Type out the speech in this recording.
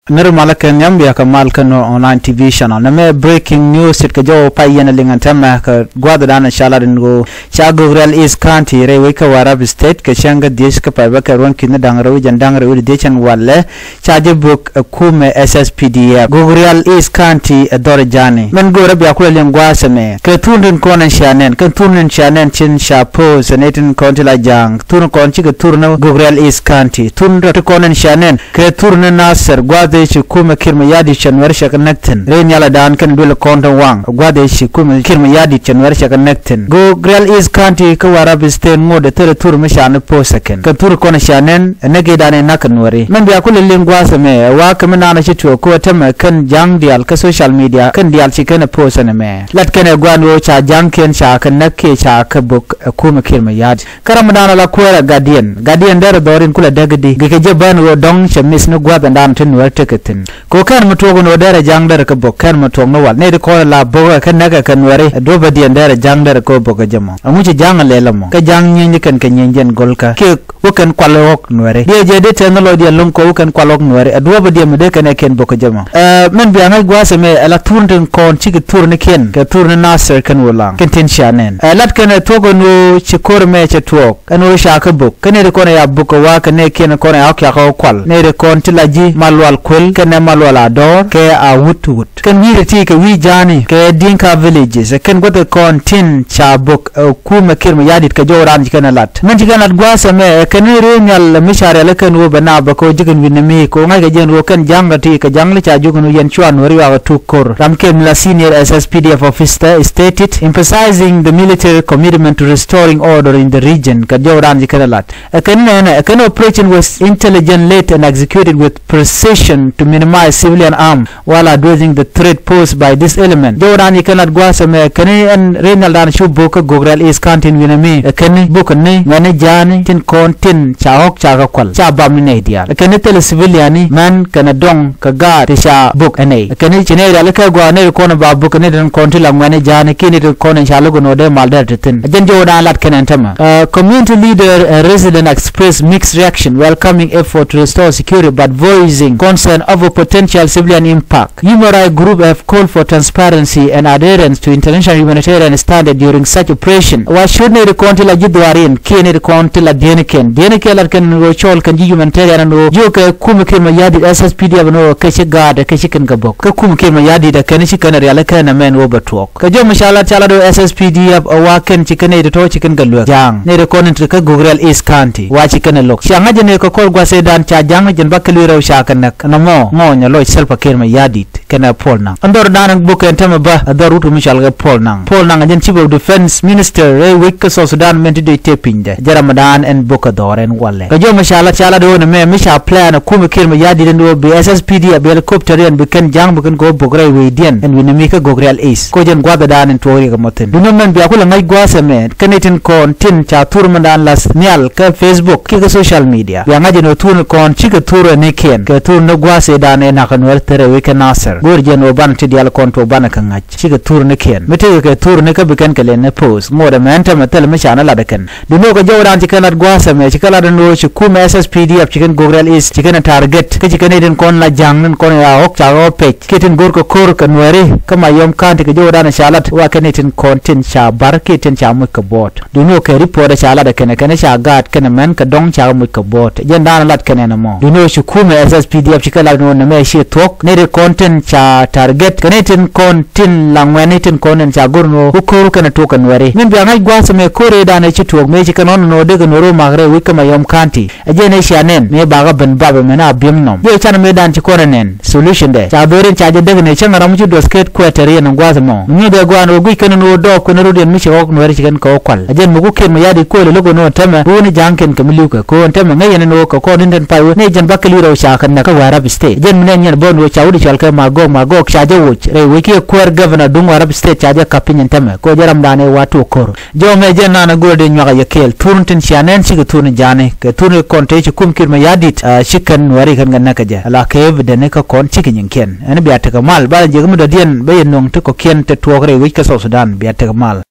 Nirmalakan Yambia Kamalkano online TV channel. Name breaking news it kajo payan lingantama ka Guadadan Shaladingo Chago East County Reweka Warab State Kashanga Dishka Pabaka Ronkin Dangaru Jandangaru Udichan Wale Charge book Kume SSPDF Gugurial East County Dorajani Mengura Biakula Guasame Katun Konan Shanen Katun Shanen Chin Shapo Senatin Contila Jang Turn Conchica Turno Gugurial East County Tundra Konan Shanen Katurna Nasser Guad Kuma Kirmayadi Chanwersha connectin. Rain Yala Dan can do a conta wang. Guadeshi Kuma Kirmayadi Chanwersha connectin. Go Grel East County Kawarab State more the Tur Mishan po second. Katur Konashanen, a Negadan Nakanwari. Mambiakula Linguasame, a Wakamanana Chitu, Kuatama, can Jang Dial, social media, can Dial Chicken a post and a mare. Let can a guano cha Jankin Chak and Naki Chak book a Kuma Kirmayad. Karamadana La Quera Guardian. Guardian there Dorin Kula Degadi. Gikajaban or Dong Shamis no Guab and Anton ticketing. Kokan Matogo no dere jangler ka bokan matongo wal ne de ko la boga kan naga kan wari doba di dere jangler ko boga jamo amuci jangale lamo ka jang nyi kan nyen golka ke wokan kwalok nware de je de technology lum ko wokan kwalok nware doba di me de kan ken boga jamo men bi angal gwase me la turnden kon ci turne ken ka turne nasser kan wolang ken ten shanen lat kan togo no ci korme ci tok kan wo shaka bok kan de ko ya buko wa kan ken ko ya ko kwal ne de kon tilaji malwal kwel kene malwala dor ke a wut kan wi reti ke wi jani ke dinka villages kan goto kontin cha bok kuma kirma yadit ka joran jikana lat man jikana gwasa me kan renyal mishare la kan wo bana ba ko jigen winami ko ngai ga jen wo kan jangati ka jangli cha jugunu yen chuan wori wa tukor ramkem la senior SSPDF officer stated emphasizing the military commitment to restoring order in the region ka joran jikana lat kan operation was intelligent led and executed with precision to minimize civilian harm while addressing the threat posed by this element. Jordan cannot guasame kani and Renal Dan Shuboka Gogrel East County Winami kani bukani ngani jani tin kontin chaok chagakwal cha bamine dia kani tel civiliani man kana dong ka ga tisha buk ane kani chine dal ka gwane ko na babu kani den kontila ngani jani kini den konen shalugo no de malder tin jen Jordan lat kanan tama community leader and resident expressed mixed reaction welcoming effort to restore security but voicing concern over potential civilian impact. Human rights group have called for transparency and adherence to international humanitarian standards during such operation. Why should ne kontila jidwarin kene kontila deneken lat kan ro chol kan humanitarian no joka kumke ma yadi SSPDF no kashi gada kashi kan gabok ka kumke ma yadi da kan shi kan real kan men wo batok ka jo mashallah chala do SSPDF wa kan cikane da to cikin gallo jang ne da konin ka Gogrel East County wa cikin lok shanga ne ko kol gwa sai dan cha jang jen bakali raw shakan nak na mo nya loy selpa kerma yadit kana pol nang andor danan buken tama ba adarutu mishal ga pol nang jen chief of defense minister wik so Sudan menti de tepinde jaramadan en bukadoren walle ka jo mashallah chala do ne me misha plan kuma kerma yadit ndo BSSPD be helicopter en buken jang buken go bogray we dien en winami ka Gogrel East ko jen gwada danan tori ga moten duno men bi akula ngai gwase me kanetin kon tin cha turmandan las nyal ka Facebook ki ka social media ya ngaje no tun kon chika turo ne ken ka tur no gwase dane na kan wertere we kan nasser gorjen o ban ti dial konto ban kan ngach chika tur ne ken mete ka tur ne ka bikan kale ne post mo da menta metal me shana la da kan duno ka jawran ti kan gwase me chika la no chi kuma SSPDF chicken Gogrel East chicken target ka chicken den kon la jangnen kon ya ok cha o pech kiten gor ko kor kan were kama yom kan ti ka jawran shalat wa kanetin kontin cha bar kiten cha mu ka bot duno ka report cha la da kan cha gat kan men ka dong cha mu ka bot jen dan lat kan na mo duno chi kuma SSPDF chika la no na me shi tok ne de content cha target kanetin kontin langwanitin konen cha gurno ukuru kana tokan ware min bi ngai gwasa me kore da ne chi tok me chika non no de no ro magre wi kama yom kanti ajene shanen me baga ban baba me na bimnom ye chana me dan chi korenen solution de cha doren cha de ne changa ramu chi do skate quarter no gwasa mo ni de gwano gui kana no do ko no ro mi chi ok no ware chikan ko kwal ajen mugu ken me yadi ko le logo no tama woni janken kamiluka ko tama ngai no ko nden pa ne jan bakali ro sha kan na ka Arab State jen mnen nyen bon wo chawdi chalka mago chaje wuch re wiki kwer governor dung Arab State chaje kapinyen tame ko jaram dane watu kor jo me jen na gode nyaka yakel turuntin shanen sig turun jane ke turun konte chi kumkir ma yadit shikan wari kan ganna kaje ala kev de ne ka kon chikin ken en biya ta mal ba je mu da dien bayen nong to ko ken te tuogre wiki ka Sudan biya ta mal